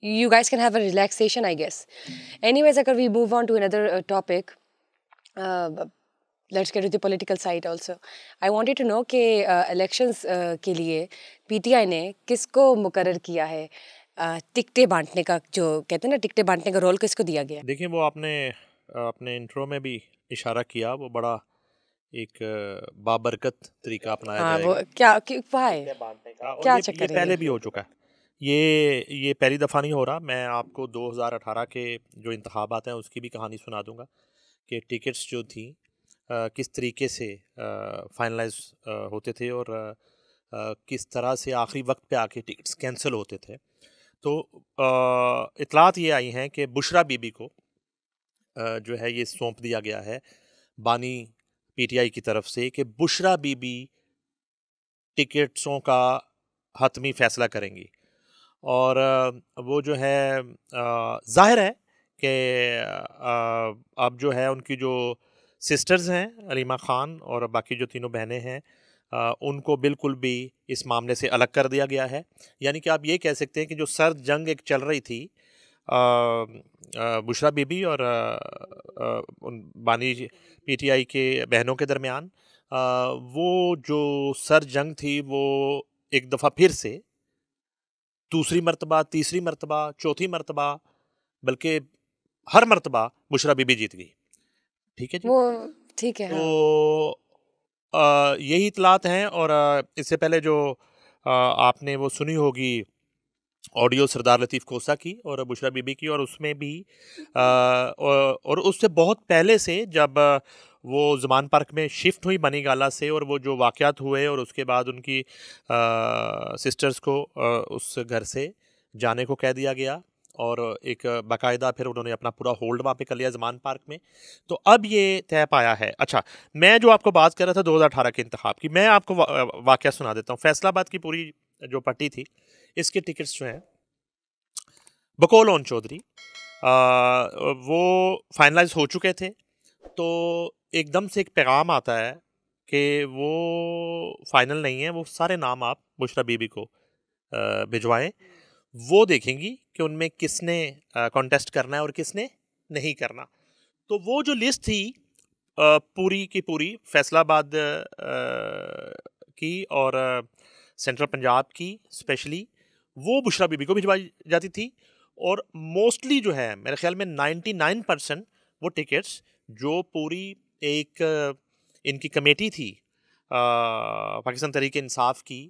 You guys can have a relaxation, I guess. Anyways, agar we move on to another topic, let's get to the political side also. I wanted to know कि elections के लिए PTI ने किसको मुकर्रर किया है, टिकटें बांटने का, जो कहते हैं ना टिकटें बांटने का रोल किसको दिया गया? देखिए, वो आपने अपने इंट्रो में भी इशारा किया, वो बड़ा एक बाबरकत तरीका अपनाया हाँ, जाएगा वो क्या वाई बांटने का, और क्या ये चक्कर है पहले ये? भी हो चुका है। ये पहली दफ़ा नहीं हो रहा। मैं आपको 2018 के जो इंतखाबात हैं उसकी भी कहानी सुना दूंगा कि टिकट्स जो थी किस तरीके से फाइनलाइज होते थे, और किस तरह से आखिरी वक्त पे आके टिकट्स कैंसिल होते थे। तो इतलात ये आई हैं कि बुशरा बीबी को जो है ये सौंप दिया गया है बानी पीटीआई की तरफ से कि बुशरा बीबी टिकट्सों का हतमी फ़ैसला करेंगी। और वो जो है ज़ाहिर है कि अब जो है उनकी जो सिस्टर्स हैं अलीमा ख़ान और बाकी जो तीनों बहनें हैं, उनको बिल्कुल भी इस मामले से अलग कर दिया गया है। यानी कि आप ये कह सकते हैं कि जो सर्द जंग एक चल रही थी बुशरा बीबी और उन बानी पीटीआई के बहनों के दरमियान, वो जो सर्द जंग थी वो एक दफ़ा फिर से दूसरी मर्तबा, तीसरी मर्तबा, चौथी मर्तबा, बल्कि हर मर्तबा बुशरा बीबी जीत गई। ठीक है जी। वो ठीक है, तो हाँ। यही इतलात हैं। और इससे पहले जो आपने वो सुनी होगी ऑडियो सरदार लतीफ़ कोसा की और बुशरा बीबी की, और उसमें भी और उससे बहुत पहले से जब वो ज़मान पार्क में शिफ्ट हुई बनी गाला से, और वो जो वाक़यात हुए और उसके बाद उनकी सिस्टर्स को उस घर से जाने को कह दिया गया, और एक बाकायदा फिर उन्होंने अपना पूरा होल्ड वहाँ पे कर लिया ज़मान पार्क में। तो अब ये तय पाया है। अच्छा, मैं जो आपको बात कर रहा था 2018 के इंतखाब की, मैं आपको वाक़या सुना देता हूँ। फैसलाबाद की पूरी जो पट्टी थी, इसके टिकट्स जो हैं बकौल ओन चौधरी वो फाइनलाइज हो चुके थे। तो एकदम से एक पैगाम आता है कि वो फाइनल नहीं है, वो सारे नाम आप बुशरा बीबी को भिजवाएं। वो देखेंगी कि उनमें किसने कॉन्टेस्ट करना है और किसने नहीं करना। तो वो जो लिस्ट थी पूरी की पूरी फैसलाबाद की और सेंट्रल पंजाब की स्पेशली, वो बुशरा बीबी को भिजवाई जाती थी। और मोस्टली जो है मेरे ख्याल में 99% वो टिकट्स जो पूरी एक इनकी कमेटी थी पाकिस्तान तहरीक इंसाफ की,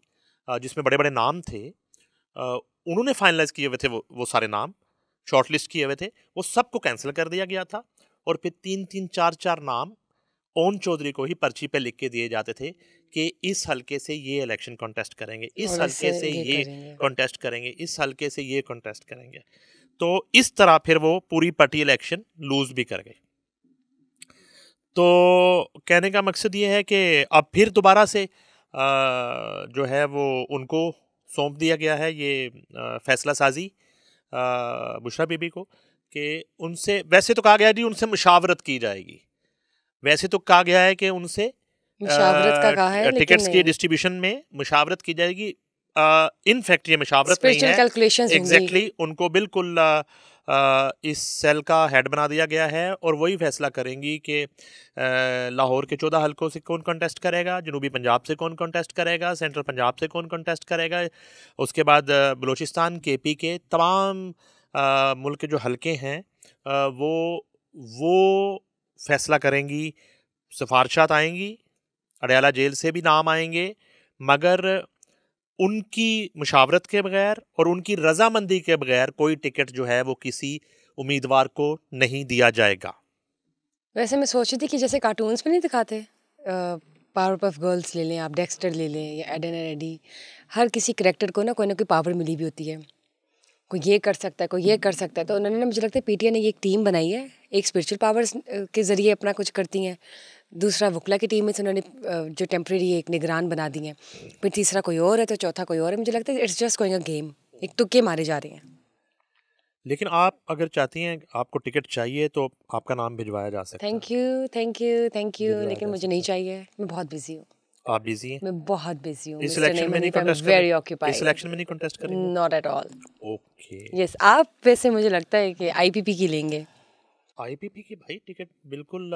जिसमें बड़े बड़े नाम थे, उन्होंने फाइनलाइज किए हुए थे वो सारे नाम शॉर्ट लिस्ट किए हुए थे, वो सबको कैंसिल कर दिया गया था। और फिर 3-3, 4-4 नाम ओन चौधरी को ही पर्ची पे लिख के दिए जाते थे कि इस हलके से ये इलेक्शन कॉन्टेस्ट करेंगे, इस और हलके इससे से ये ये करेंगे। कॉन्टेस्ट करेंगे, इस हलके से ये कॉन्टेस्ट करेंगे। तो इस तरह फिर वो पूरी पार्टी इलेक्शन लूज भी कर गए। तो कहने का मकसद ये है कि अब फिर दोबारा से जो है वो उनको सौंप दिया गया है ये फैसला साजी बुशरा बीबी को, कि उनसे वैसे तो कहा गया जी उनसे मुशावरत की जाएगी। वैसे तो कहा गया है कि उनसे मुशावरत का कहा है, लेकिन टिकट्स की नहीं, डिस्ट्रीब्यूशन में मुशावरत की जाएगी। इन फैक्ट ये मुशावरत नहीं स्पिरिचुअल है, कैलकुलेशंस होंगी। एग्जैक्टली उनको बिल्कुल इस सेल का हेड बना दिया गया है, और वही फैसला करेंगी कि लाहौर के 14 हलकों से कौन कंटेस्ट करेगा, जनूबी पंजाब से कौन कंटेस्ट करेगा, सेंट्रल पंजाब से कौन कंटेस्ट करेगा, उसके बाद बलूचिस्तान केपी के तमाम मुल्क के जो हलके हैं वो फैसला करेंगी। सिफारशात आएंगी, अडयाला जेल से भी नाम आएंगे, मगर उनकी मुशावरत के बगैर और उनकी रजामंदी के बगैर कोई टिकट जो है वो किसी उम्मीदवार को नहीं दिया जाएगा। वैसे मैं सोच रही थी कि जैसे कार्टून्स में नहीं दिखाते, पावर पफ गर्ल्स ले लें आप, डेक्स्टर ले लें या एडन एंड एडी, हर किसी करेक्टर को ना कोई पावर मिली भी होती है। कोई ये कर सकता है, कोई ये कर सकता है। तो उन्होंने ना, मुझे लगता है पीटीआई ने ये एक टीम बनाई है, एक स्पिरिचुअल पावर्स के ज़रिए अपना कुछ करती हैं, दूसरा वकला की टीम में से उन्होंने जो टेम्प्रेरी एक निगरान बना दी हैं, फिर तीसरा कोई और है, तो चौथा कोई और है। मुझे लगता है it's just going a game, एक तुक्के मारे जा रहे हैं। लेकिन आप अगर चाहती हैं, आपको टिकट चाहिए, तो आपका नाम भिजवाया जा सकता है। Thank you, thank you, thank you, भिजवाया लेकिन जा मुझे नहीं सकता है। चाहिए, मैं बहुत बिजी हूँ। आप बिजी हैं? मैं बहुत बिजी हूँ इस मिस्टर इलेक्शन में नहीं name Hanif, I am contest very करेंगे? इस ऑक्यूपाइड। इलेक्शन में नहीं कॉन्टेस्ट करेंगे? Not at all. Okay. Yes, आप वैसे मुझे लगता है कि आईपीपी की लेंगे। आईपीपी की भाई टिकट बिल्कुल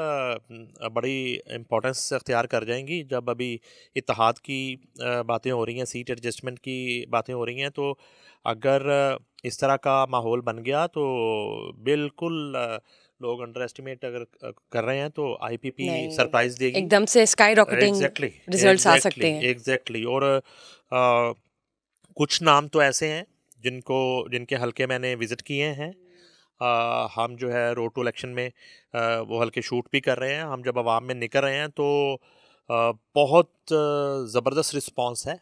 बड़ी इम्पोर्टेंस अख्तियार कर जाएंगी। जब अभी इत्तेहाद की बातें हो रही हैं, सीट एडजस्टमेंट की बातें हो रही हैं, तो अगर इस तरह का माहौल बन गया तो बिल्कुल लोग अंडर एस्टिमेट अगर कर रहे हैं तो आईपीपी नहीं, सरप्राइज देगी। एकदम से स्काई रॉकेटिंग एग्जैक्टली रिजल्ट्स आ सकते एग्जैक्टली हैं। एग्जैक्टली। और कुछ नाम तो ऐसे हैं जिनके हलके मैंने विज़िट किए हैं। हम जो है रोड टू इलेक्शन में वो हल्के शूट भी कर रहे हैं। हम जब आवाम में निकल रहे हैं तो बहुत ज़बरदस्त रिस्पांस है।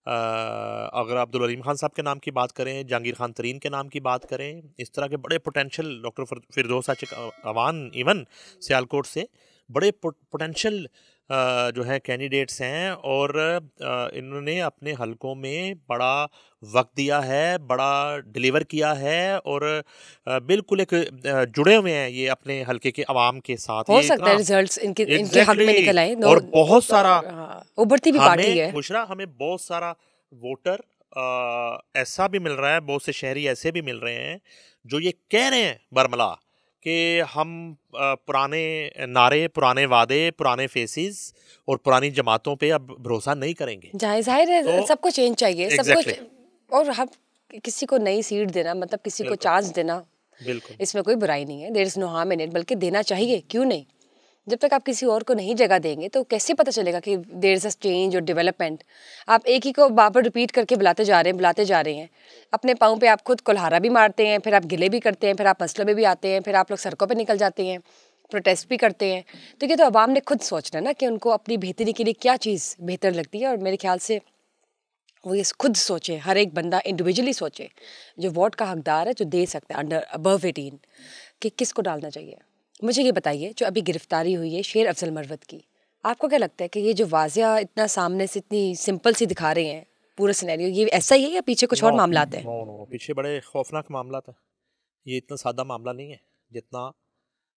अगर अब्दुल अलीम खान साहब के नाम की बात करें, जहांगीर खान तरीन के नाम की बात करें, इस तरह के बड़े पोटेंशियल, डॉक्टर फिरदौस आशिक अवान इवन सियालकोट से बड़े पोटेंशियल जो है कैंडिडेट्स हैं। और इन्होंने अपने हलकों में बड़ा वक्त दिया है, बड़ा डिलीवर किया है। और बिल्कुल एक जुड़े हुए हैं ये अपने हल्के के अवाम के साथ। हो ये सकता है इतना रिजल्ट्स इनके इनके हक में एग्जैक्टली निकल आए। नो, और बहुत सारा उभरती भी पार्टी है। हमें बहुत सारा वोटर ऐसा भी मिल रहा है, बहुत से शहरी ऐसे भी मिल रहे हैं जो ये कह रहे हैं बरमला कि हम पुराने नारे, पुराने वादे, पुराने फेसेस और पुरानी जमातों पे अब भरोसा नहीं करेंगे। जाहिर है, तो सबको चेंज चाहिए, सबको। एग्जैक्टली और हम किसी को नई सीट देना, मतलब किसी को बिल्कुल चांस देना, बिल्कुल इसमें कोई बुराई नहीं है। There is no harm in it, बल्कि देना चाहिए, क्यों नहीं। जब तक आप किसी और को नहीं जगह देंगे तो कैसे पता चलेगा कि देयर इज अ चेंज और डेवलपमेंट। आप एक ही को बार बार रिपीट करके बुलाते जा रहे हैं। अपने पाँव पे आप खुद कुल्हाड़ा भी मारते हैं, फिर आप गिले भी करते हैं, फिर आप मसलों में भी आते हैं, फिर आप लोग सड़कों पे निकल जाते हैं, प्रोटेस्ट भी करते हैं। तो ये तो अवाम ने खुद सोचना है ना कि उनको अपनी बेहतरी के लिए क्या चीज़ बेहतर लगती है। और मेरे ख्याल से वो ये खुद सोचे, हर एक बंदा इंडिविजुअली सोचे, जो वोट का हकदार है, जो दे सकता है अंडर अबव 18, कि किसको डालना चाहिए। मुझे ये बताइए, जो अभी गिरफ्तारी हुई है शेर अफजल मरवत की, आपको क्या लगता है कि ये जो वाजिया इतना सामने से इतनी सिंपल सी दिखा रहे हैं पूरा सिनेरियो, ये ऐसा ही है या पीछे कुछ नो और मामलात हैं? नो नो, पीछे बड़े खौफनाक मामला था। ये इतना सादा मामला नहीं है जितना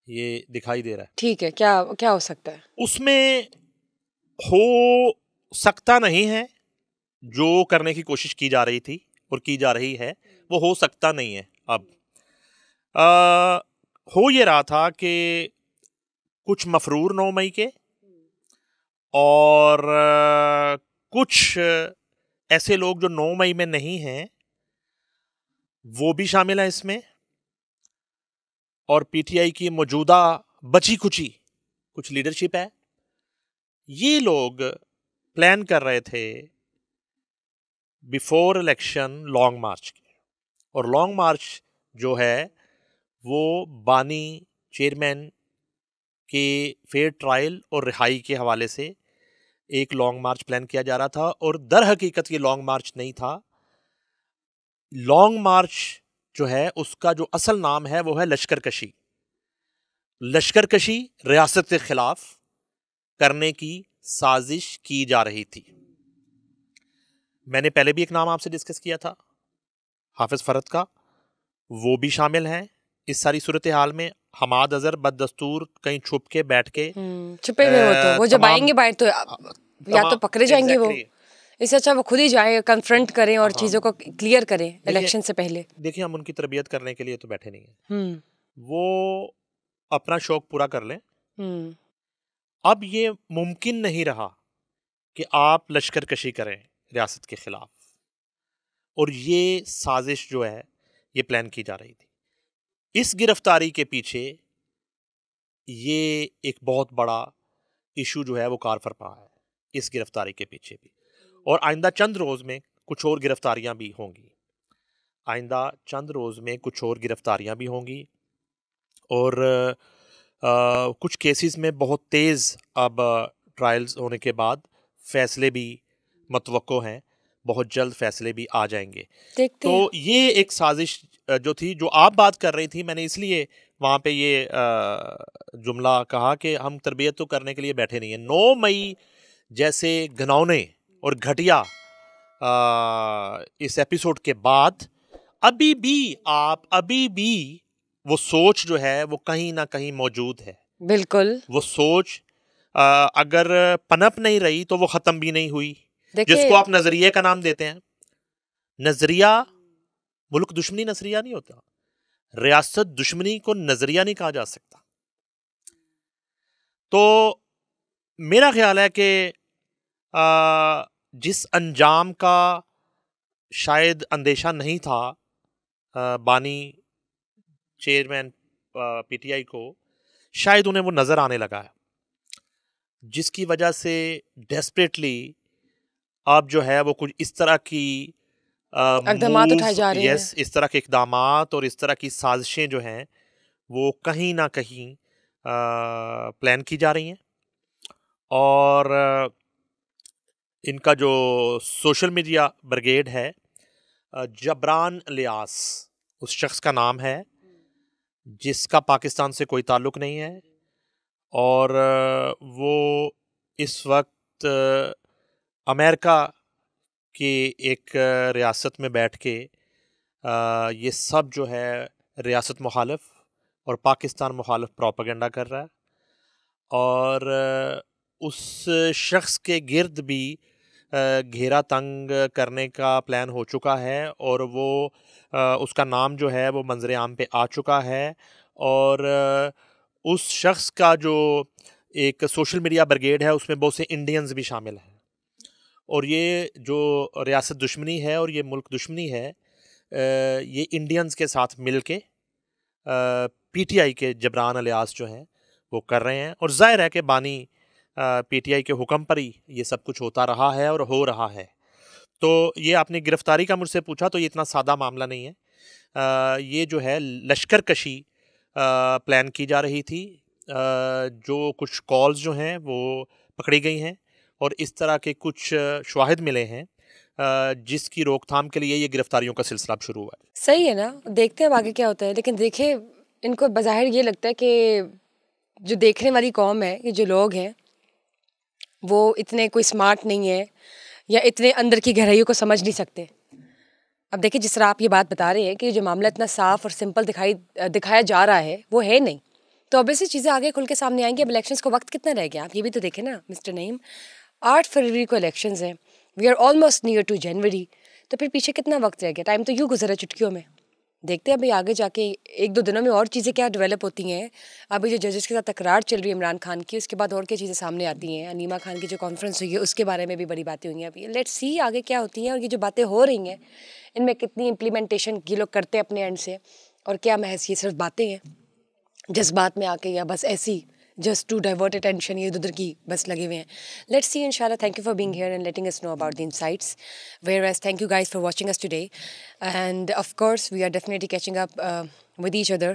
ये दिखाई दे रहा है। ठीक है, क्या क्या हो सकता है? उसमें हो सकता नहीं है जो करने की कोशिश की जा रही थी और की जा रही है, वो हो सकता नहीं है। अब आ, हो ये रहा था कि कुछ मफरूर 9 मई के और कुछ ऐसे लोग जो 9 मई में नहीं हैं वो भी शामिल है इसमें। और पीटीआई की मौजूदा बची कुची कुछ लीडरशिप है। ये लोग प्लान कर रहे थे बिफोर इलेक्शन लॉन्ग मार्च के। और लॉन्ग मार्च जो है वो बानी चेयरमैन के फेयर ट्रायल और रिहाई के हवाले से एक लॉन्ग मार्च प्लान किया जा रहा था। और दर हकीकत ये लॉन्ग मार्च नहीं था। लॉन्ग मार्च जो है उसका जो असल नाम है वो है लश्कर कशी। लश्कर कशी रियासत के खिलाफ करने की साजिश की जा रही थी। मैंने पहले भी एक नाम आपसे डिस्कस किया था, हाफिज फरद का, वो भी शामिल हैं इस सारी सूरत हाल में। हमाद अजहर बददस्तूर कहीं छुप के बैठ के छुपे हुए हो तो वो जब आएंगे बाहर तो या तो पकड़े जाएंगे वो। इससे अच्छा वो खुद ही जाए, कन्फ्रंट करें और चीज़ों को क्लियर करें इलेक्शन से पहले। देखिए, हम उनकी तरबियत करने के लिए तो बैठे नहीं हैं। हम्म वो अपना शौक पूरा कर लें। अब ये मुमकिन नहीं रहा कि आप लश्कर कशी करें रियासत के खिलाफ। और ये साजिश जो है ये प्लान की जा रही थी। इस गिरफ्तारी के पीछे ये एक बहुत बड़ा इशू जो है वो कार फरपा है इस गिरफ्तारी के पीछे भी। और आइंदा चंद रोज़ में कुछ और गिरफ्तारियां भी होंगी। आइंदा चंद रोज़ में कुछ और गिरफ्तारियां भी होंगी। और कुछ केसेस में बहुत तेज़ अब ट्रायल्स होने के बाद फैसले भी मतवक्को हैं। बहुत जल्द फैसले भी आ जाएंगे। तो ये एक साजिश जो थी, जो आप बात कर रही थी, मैंने इसलिए वहाँ पे ये जुमला कहा कि हम तरबियत तो करने के लिए बैठे नहीं हैं। 9 मई जैसे घिनौने और घटिया इस एपिसोड के बाद अभी भी वो सोच जो है वो कहीं ना कहीं मौजूद है। बिल्कुल वो सोच अगर पनप नहीं रही तो वो ख़त्म भी नहीं हुई, देखिए जिसको आप नज़रिए का नाम देते हैं। नज़रिया मुल्क दुश्मनी नज़रिया नहीं होता, रियासत दुश्मनी को नज़रिया नहीं कहा जा सकता। तो मेरा ख्याल है कि जिस अंजाम का शायद अंदेशा नहीं था बानी चेयरमैन पीटीआई को, शायद उन्हें वो नज़र आने लगा है, जिसकी वजह से डेस्परेटली अब जो है वो कुछ इस तरह की इक़दामात उठाए जा रहे हैं। इस तरह के इक़दामात और इस तरह की साजिशें जो हैं वो कहीं ना कहीं प्लान की जा रही हैं। और इनका जो सोशल मीडिया ब्रिगेड है, जबरान लियास उस शख्स का नाम है, जिसका पाकिस्तान से कोई ताल्लुक़ नहीं है, और वो इस वक्त अमेरिका की एक रियासत में बैठ के ये सब जो है रियासत मुखालिफ और पाकिस्तान मुखालिफ प्रोपेगेंडा कर रहा है। और उस शख्स के गिर्द भी घेरा तंग करने का प्लान हो चुका है, और वो उसका नाम जो है वो मंजर आम पे आ चुका है। और उस शख्स का जो एक सोशल मीडिया ब्रिगेड है उसमें बहुत से इंडियंस भी शामिल हैं। और ये जो रियासत दुश्मनी है और ये मुल्क दुश्मनी है, ये इंडियंस के साथ मिल के पीटीआई के जबरान लियास जो हैं वो कर रहे हैं। और ज़ाहिर है कि बानी पीटीआई के हुक्म पर ही ये सब कुछ होता रहा है और हो रहा है। तो ये आपने गिरफ्तारी का मुझसे पूछा, तो ये इतना सादा मामला नहीं है। ये जो है लश्कर कशी प्लान की जा रही थी। जो कुछ कॉल्स जो हैं वो पकड़ी गई हैं और इस तरह के कुछ शवाहिद मिले हैं जिसकी रोकथाम के लिए ये गिरफ्तारियों का सिलसिला अब शुरू हुआ है। सही है ना, देखते हैं अब आगे क्या होता है। लेकिन देखिए, इनको बज़ाहिर ये लगता है कि जो देखने वाली कौम है, ये जो लोग हैं वो इतने कोई स्मार्ट नहीं है या इतने अंदर की गहराइयों को समझ नहीं सकते। अब देखिए, जिस तरह आप ये बात बता रहे हैं कि जो मामला इतना साफ और सिंपल दिखाया जा रहा है वो है नहीं, तो ऑब्वियसली चीज़ें आगे खुल के सामने आएंगी। अब इलेक्शंस को वक्त कितना रह गया, आप ये भी तो देखें ना मिस्टर नईम। 8 फरवरी को इलेक्शंस हैं, we are almost near to January, तो फिर पीछे कितना वक्त रह गया? टाइम तो यूँ गुजरा चुटकियों में। देखते हैं अभी आगे जाके 1-2 दिनों में और चीज़ें क्या डेवलप होती हैं। अभी जो जजेस के साथ तकरार चल रही है इमरान खान की, उसके बाद और क्या चीज़ें सामने आती हैं। अनीमा खान की जो कॉन्फ्रेंस हुई है उसके बारे में भी बड़ी बातें हुई हैं। अभी लेट्स सी आगे क्या होती हैं, और ये जो बातें हो रही हैं इनमें कितनी इम्प्लीमेंटेशन ये लोग करते हैं अपने एंड से, और क्या महज ये सिर्फ बातें हैं जज्बात में आके, या बस ऐसी जस्ट टू डाइवर्ट अटेंशन, ये उधर की बस लगे हुए हैं। लेट्स सी इंशाल्लाह। Thank you for being here and letting us know about the insights, whereas thank you guys for watching us today, and of course we are definitely catching up with each other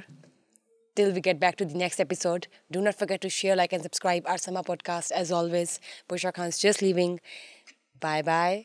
till we get back to the next episode. Do not forget to share, like and subscribe our Sama podcast. As always, Bushra Khan's just leaving. Bye bye.